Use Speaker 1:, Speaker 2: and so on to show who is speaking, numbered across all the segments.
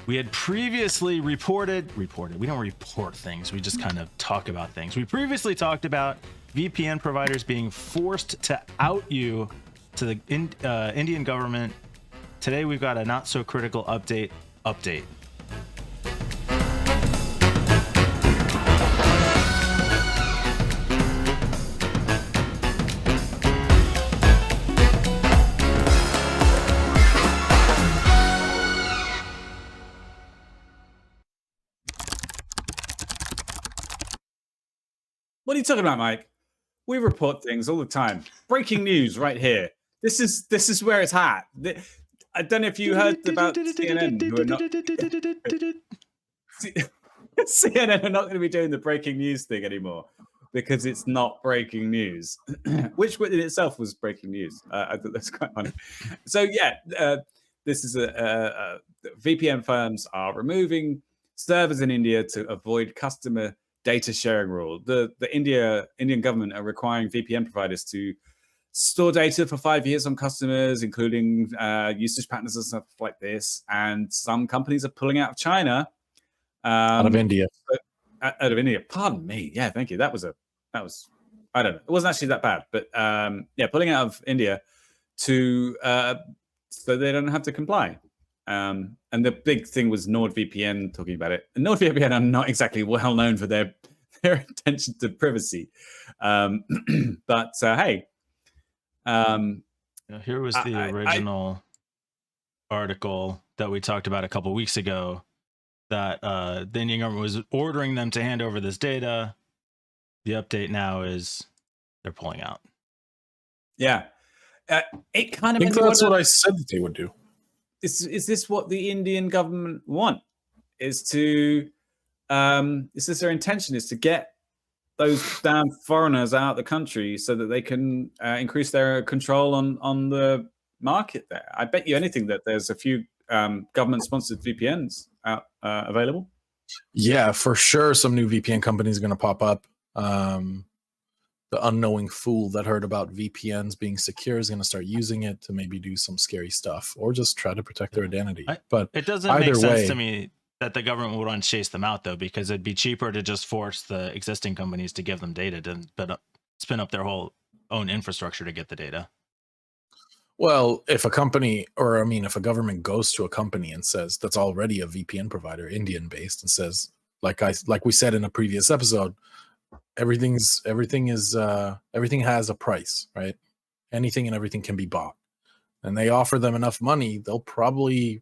Speaker 1: We had previously reported, we don't report things, we just kind of talk about things. We previously talked about VPN providers being forced to out you to the Indian government. Today we've got a not so critical update.
Speaker 2: What are you talking about, Mike? We report things all the time. Breaking news right here. This is where it's at. I don't know if you heard about CNN. CNN are not going to be doing the breaking news thing anymore because it's not breaking news, which in itself was breaking news. I thought that's quite funny. So yeah, this is VPN firms are removing servers in India to avoid customer data sharing rule. The Indian government are requiring VPN providers to store data for 5 years on customers, including usage patterns and stuff like this. And some companies are pulling out of China.
Speaker 3: Out of India.
Speaker 2: Out of India. Pardon me. Yeah, thank you. That was I don't know. It wasn't actually that bad, but yeah, pulling out of India to so they don't have to comply. And the big thing was NordVPN talking about it. And NordVPN are not exactly well known for their attention to privacy. But hey.
Speaker 1: Here was the original article that we talked about a couple weeks ago that the Indian government was ordering them to hand over this data. The update now is they're pulling out.
Speaker 2: Yeah. It kind of
Speaker 3: I think that's what I said that they would do.
Speaker 2: Is this what the Indian government want? Is this their intention? Is to get those damn foreigners out of the country so that they can increase their control on the market there? I bet you anything that there's a few government-sponsored VPNs out available.
Speaker 3: Yeah, for sure. Some new VPN companies are going to pop up. The unknowing fool that heard about VPNs being secure is going to start using it to maybe do some scary stuff or just try to protect their identity. But
Speaker 1: it doesn't make sense to me that the government would want to chase them out, though, because it'd be cheaper to just force the existing companies to give them data to spin up their whole own infrastructure to get the data.
Speaker 3: Well, if a government goes to a company and says that's already a VPN provider, Indian based, and says, like we said in a previous episode, everything has a price, right? Anything and everything can be bought, and they offer them enough money, they'll probably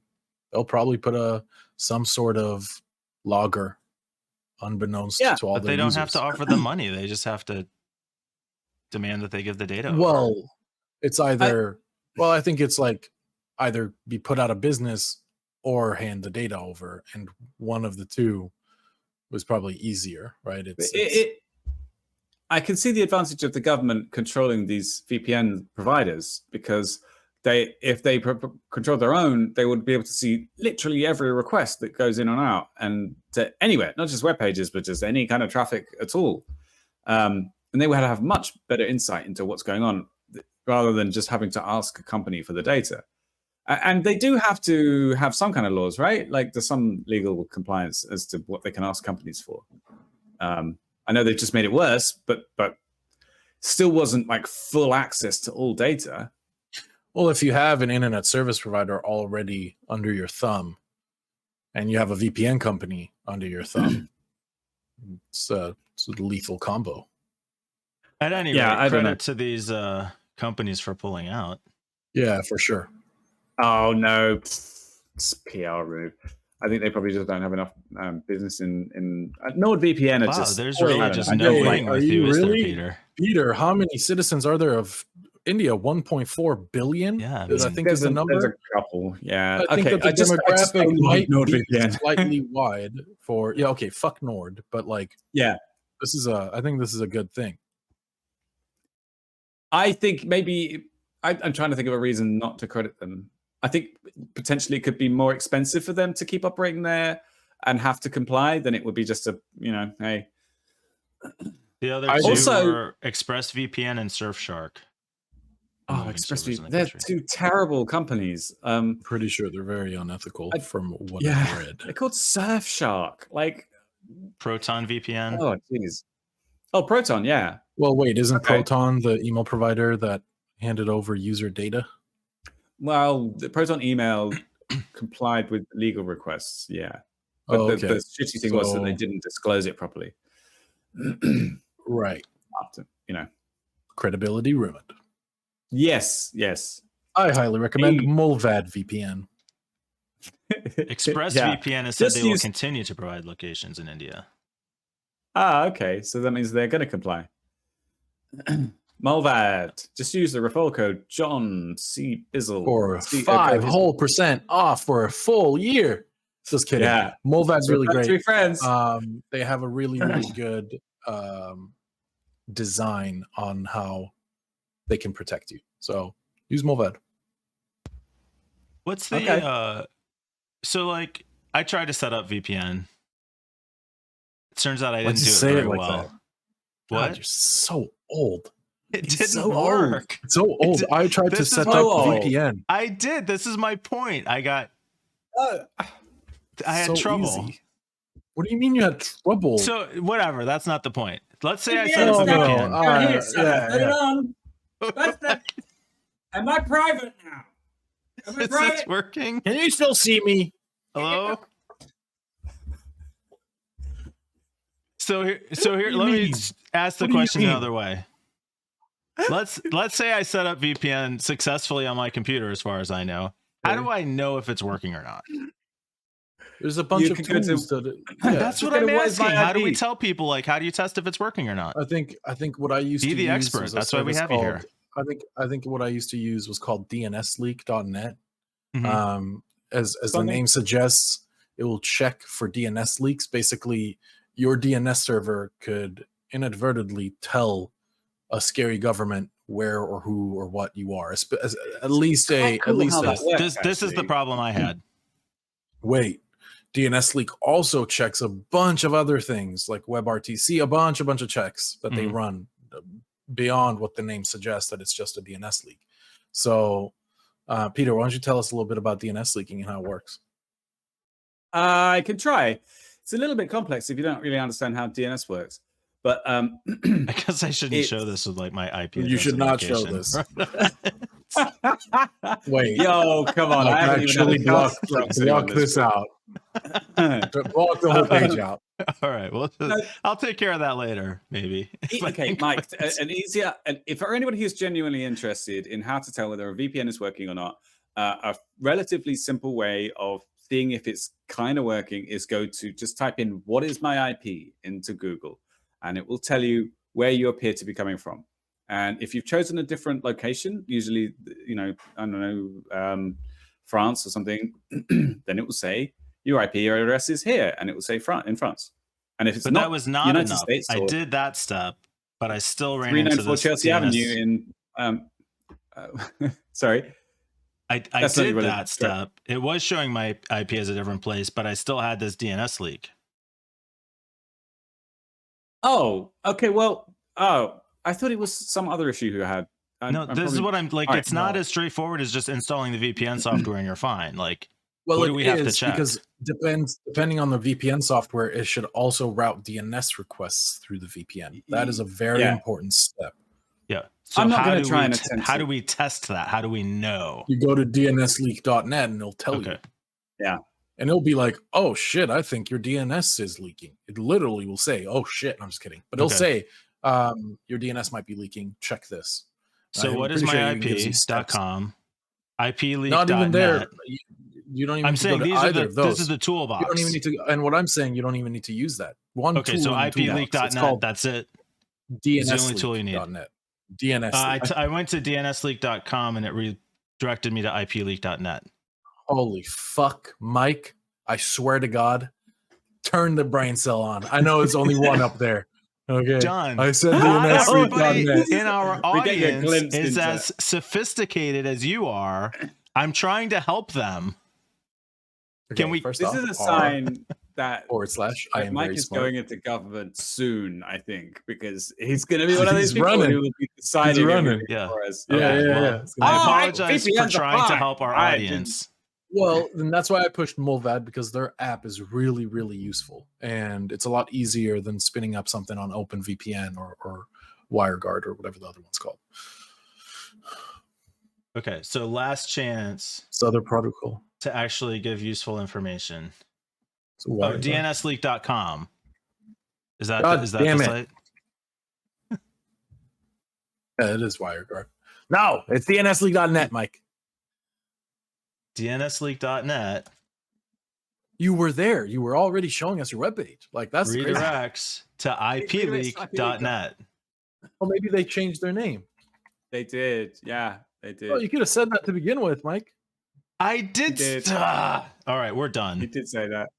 Speaker 3: put some sort of logger unbeknownst to all
Speaker 1: but
Speaker 3: their
Speaker 1: they don't
Speaker 3: users.
Speaker 1: have to offer them money. They just have to demand that they give the data over.
Speaker 3: Well, it's either I think it's like either be put out of business or hand the data over, and one of the two was probably easier, right?
Speaker 2: I can see the advantage of the government controlling these VPN providers because if they control their own, they would be able to see literally every request that goes in and out, and to anywhere, not just web pages, but just any kind of traffic at all. And they would have much better insight into what's going on rather than just having to ask a company for the data. And they do have to have some kind of laws, right? Like there's some legal compliance as to what they can ask companies for. I know they've just made it worse, but still wasn't like full access to all data.
Speaker 3: Well, if you have an internet service provider already under your thumb and you have a VPN company under your thumb, it's a lethal combo.
Speaker 1: At any rate, credit to these companies for pulling out.
Speaker 3: Yeah, for sure.
Speaker 2: Oh, no. It's PR move. I think they probably just don't have enough business in NordVPN.
Speaker 1: There's really just no fighting with you, is there, Peter?
Speaker 3: Peter, how many citizens are there of India? 1.4 billion?
Speaker 1: Yeah.
Speaker 3: I think is the number.
Speaker 2: There's a couple. Yeah.
Speaker 3: I think that the demographic might be slightly wide for, fuck Nord. But I think this is a good thing.
Speaker 2: I think maybe, I'm trying to think of a reason not to credit them. I think potentially it could be more expensive for them to keep operating there and have to comply than it would be just hey.
Speaker 1: The other two were ExpressVPN and Surfshark.
Speaker 2: Oh,
Speaker 1: moving servers in
Speaker 2: ExpressVPN.
Speaker 1: the
Speaker 2: They're
Speaker 1: country.
Speaker 2: two terrible companies.
Speaker 3: Pretty sure they're very unethical
Speaker 2: I-
Speaker 3: from what
Speaker 2: Yeah,
Speaker 3: I've read.
Speaker 2: they're called Surfshark. Like,
Speaker 1: Proton VPN.
Speaker 2: oh, jeez. Oh, Proton, yeah.
Speaker 3: Well, wait, isn't
Speaker 2: Okay.
Speaker 3: Proton the email provider that handed over user data?
Speaker 2: Well, the Proton email complied with legal requests, yeah. But
Speaker 3: Oh,
Speaker 2: the
Speaker 3: okay.
Speaker 2: shitty thing was that they
Speaker 3: So-
Speaker 2: didn't disclose it properly.
Speaker 3: Right.
Speaker 2: After, you know.
Speaker 3: Credibility ruined.
Speaker 2: Yes.
Speaker 3: I highly recommend
Speaker 2: Hey.
Speaker 3: Mulvad VPN.
Speaker 1: ExpressVPN has said
Speaker 2: Just
Speaker 1: they will
Speaker 2: use-
Speaker 1: continue to provide locations in India.
Speaker 2: Okay. So that means they're going to comply. Mulvad. Just use the referral code John C. Bizzle.
Speaker 3: For
Speaker 2: C-
Speaker 3: 5
Speaker 2: Bizzle.
Speaker 3: whole % off for a full year. Just kidding.
Speaker 2: Yeah.
Speaker 3: Mulvad's really
Speaker 2: Refer to
Speaker 3: great.
Speaker 2: friends.
Speaker 3: They have a really, really good design on how they can protect you. So use Mulvad.
Speaker 1: What's the
Speaker 2: Okay.
Speaker 1: so like I tried to set up VPN. It turns out I
Speaker 3: Why'd
Speaker 1: didn't
Speaker 3: you
Speaker 1: do it
Speaker 3: say it
Speaker 1: very
Speaker 3: like
Speaker 1: well.
Speaker 3: that?
Speaker 1: What?
Speaker 3: God, you're so old.
Speaker 1: It
Speaker 2: He's
Speaker 1: didn't
Speaker 2: so old.
Speaker 1: work.
Speaker 3: So old. I tried to
Speaker 1: This is
Speaker 3: set
Speaker 1: my
Speaker 3: up
Speaker 2: point.
Speaker 3: VPN.
Speaker 1: I did. This is my point. I had
Speaker 3: So
Speaker 1: trouble.
Speaker 3: easy. What do you mean you had trouble?
Speaker 1: So whatever, that's not the point. Let's say I
Speaker 2: Yeah,
Speaker 1: set up a
Speaker 3: no, no.
Speaker 1: VPN.
Speaker 2: Here, son,
Speaker 3: yeah,
Speaker 2: put it
Speaker 3: yeah.
Speaker 2: on. That's the... Am I private now? Am I
Speaker 1: Is this
Speaker 2: private?
Speaker 1: working?
Speaker 3: Can you still see me?
Speaker 1: Hello? So here,
Speaker 3: do you
Speaker 1: let me
Speaker 3: mean?
Speaker 1: ask the
Speaker 3: What do you
Speaker 1: question
Speaker 3: mean?
Speaker 1: another way. Let's say I set up VPN successfully on my computer, as far as I know. How do I know if it's working or not?
Speaker 3: There's a bunch
Speaker 2: You
Speaker 3: of
Speaker 2: can go to-
Speaker 3: tools that. Yeah.
Speaker 1: That's what
Speaker 2: Just
Speaker 1: I'm
Speaker 2: go to what is my
Speaker 1: asking. How do we
Speaker 2: IP?
Speaker 1: tell people, like, how do you test if it's working or not?
Speaker 3: I think what I used
Speaker 1: Be
Speaker 3: to
Speaker 1: the
Speaker 3: use
Speaker 1: expert.
Speaker 3: was a
Speaker 1: That's why we
Speaker 3: service
Speaker 1: have you here.
Speaker 3: called- I think what I used to use was called DNSleak.net.
Speaker 1: Mhm.
Speaker 3: As the
Speaker 2: Something-
Speaker 3: name suggests, it will check for DNS leaks. Basically, your DNS server could inadvertently tell a scary government where or who or what you are. At least
Speaker 2: Quite cool how that works,
Speaker 1: This is the
Speaker 2: actually.
Speaker 1: problem I had.
Speaker 3: wait. DNS leak also checks a bunch of other things like WebRTC, a bunch of checks that they
Speaker 1: Mhm.
Speaker 3: run beyond what the name suggests that it's just a DNS leak. So, Peter, why don't you tell us a little bit about DNS leaking and how it works?
Speaker 2: I can try. It's a little bit complex if you don't really understand how DNS works. But
Speaker 1: I guess I shouldn't
Speaker 2: It's-
Speaker 1: show this with like my IP.
Speaker 3: You should not show
Speaker 1: identification.
Speaker 3: Wait,
Speaker 2: yo, come on! I haven't even
Speaker 3: actually
Speaker 2: had a
Speaker 3: block
Speaker 2: chance to talk to anyone
Speaker 3: this out.
Speaker 2: out.
Speaker 3: Block the whole page out.
Speaker 1: All right. Well, I'll take care of that later, maybe. If I
Speaker 2: Okay,
Speaker 1: think
Speaker 2: Mike.
Speaker 1: about it.
Speaker 2: An easier, and if for anybody who's genuinely interested in how to tell whether a VPN is working or not, a relatively simple way of seeing if it's kind of working is go to just type in "what is my IP" into Google, and it will tell you where you appear to be coming from. And if you've chosen a different location, usually, I don't know, France or something, then it will say your IP address is here, and it will say in France. And if it's
Speaker 1: But
Speaker 2: not
Speaker 1: that was not
Speaker 2: United
Speaker 1: enough.
Speaker 2: States,
Speaker 1: I
Speaker 2: or
Speaker 1: did that step, but I still ran into
Speaker 2: 394
Speaker 1: this
Speaker 2: Chelsea
Speaker 1: DNS.
Speaker 2: Avenue in. Sorry.
Speaker 1: I
Speaker 2: That's not
Speaker 1: did
Speaker 2: really-
Speaker 1: that step. It was showing my IP as a different place, but I still had this DNS leak.
Speaker 2: Oh, okay. Well, I thought it was some other issue you had.
Speaker 1: No, this is what I'm like.
Speaker 2: all right,
Speaker 1: It's not
Speaker 3: no.
Speaker 1: as straightforward as just installing the VPN software and you're fine. Like,
Speaker 3: Well,
Speaker 1: What
Speaker 3: it
Speaker 1: do we have to
Speaker 3: is,
Speaker 1: check?
Speaker 3: because depending on the VPN software, it should also route DNS requests through the VPN. That is a very
Speaker 2: Yeah.
Speaker 3: important step.
Speaker 1: yeah. So
Speaker 2: I'm not
Speaker 1: how
Speaker 2: gonna
Speaker 1: do
Speaker 2: try
Speaker 1: we
Speaker 2: and attempt
Speaker 1: how
Speaker 2: to-
Speaker 1: do we test that? How do we know?
Speaker 3: You go to DNSleak.net and it'll tell
Speaker 1: Okay.
Speaker 3: you.
Speaker 2: Yeah.
Speaker 3: And it'll be like, oh shit, I think your DNS is leaking. It literally will say, oh shit, I'm just kidding. But it'll
Speaker 1: Okay.
Speaker 3: say, your DNS might be leaking. Check this.
Speaker 1: So
Speaker 3: I'm
Speaker 1: what is
Speaker 3: pretty
Speaker 1: my
Speaker 3: sure it gives you steps.
Speaker 1: IP.com? IPleak.net.
Speaker 3: Not even there. You don't even
Speaker 1: I'm
Speaker 3: need to
Speaker 1: saying
Speaker 3: go to
Speaker 1: these are
Speaker 3: either
Speaker 1: the
Speaker 3: of those.
Speaker 1: this is the toolbox.
Speaker 3: You don't even need to, and what I'm saying, you don't even need to use that. One
Speaker 1: Okay,
Speaker 3: tool
Speaker 1: so
Speaker 3: in the toolbox. It's
Speaker 1: IPleak.net.
Speaker 3: called
Speaker 1: That's it.
Speaker 3: DNSleak.net.
Speaker 1: the only tool you need.
Speaker 3: DNS.
Speaker 1: I went to DNSleak.com and it redirected me to IPleak.net.
Speaker 3: Holy fuck, Mike! I swear to God, turn the brain cell on. I know it's only one up there. Okay,
Speaker 1: Done.
Speaker 3: I said
Speaker 1: Not everybody
Speaker 3: DNSleak.net.
Speaker 1: in our
Speaker 2: We get a
Speaker 1: audience
Speaker 2: glimpse
Speaker 1: is
Speaker 2: into
Speaker 1: as sophisticated as you are. I'm trying to help them.
Speaker 3: Okay,
Speaker 1: Can we-
Speaker 3: First
Speaker 2: This
Speaker 3: off,
Speaker 2: is a sign. that
Speaker 3: / I am
Speaker 2: Mike
Speaker 3: very
Speaker 2: is
Speaker 3: smart.
Speaker 2: going into government soon, I think, because he's going to be one of these
Speaker 3: He's
Speaker 2: people
Speaker 3: running.
Speaker 2: who will be deciding
Speaker 3: running.
Speaker 2: everything
Speaker 1: Yeah.
Speaker 2: for us.
Speaker 1: Okay, well,
Speaker 3: yeah. It's gonna
Speaker 1: I
Speaker 3: happen.
Speaker 1: apologize for
Speaker 2: VPNs are
Speaker 1: trying to
Speaker 2: fine.
Speaker 1: help our
Speaker 2: I
Speaker 1: audience.
Speaker 3: Well, then that's why I pushed Mulvad, because their app is really, really useful, and it's a lot easier than spinning up something on OpenVPN or WireGuard or whatever the other one's called.
Speaker 1: Okay, so last chance
Speaker 3: It's the other protocol.
Speaker 1: to actually give useful information.
Speaker 3: So
Speaker 1: Oh,
Speaker 3: WireGuard.
Speaker 1: DNSleak.com. Is that
Speaker 3: God
Speaker 1: is that
Speaker 3: damn
Speaker 1: the
Speaker 3: it.
Speaker 1: site?
Speaker 3: Yeah, it is WireGuard. No, it's DNSleak.net, Mike.
Speaker 1: DNSleak.net
Speaker 3: You were there. You were already showing us your webpage. Like, that's crazy.
Speaker 1: redirects to IPleak.net.
Speaker 3: Well, maybe they changed their name.
Speaker 2: They did. Yeah, they did.
Speaker 3: Oh, you could have said that to begin with, Mike.
Speaker 1: I did.
Speaker 2: did.
Speaker 1: All right, we're
Speaker 2: He
Speaker 1: done.
Speaker 2: did say that.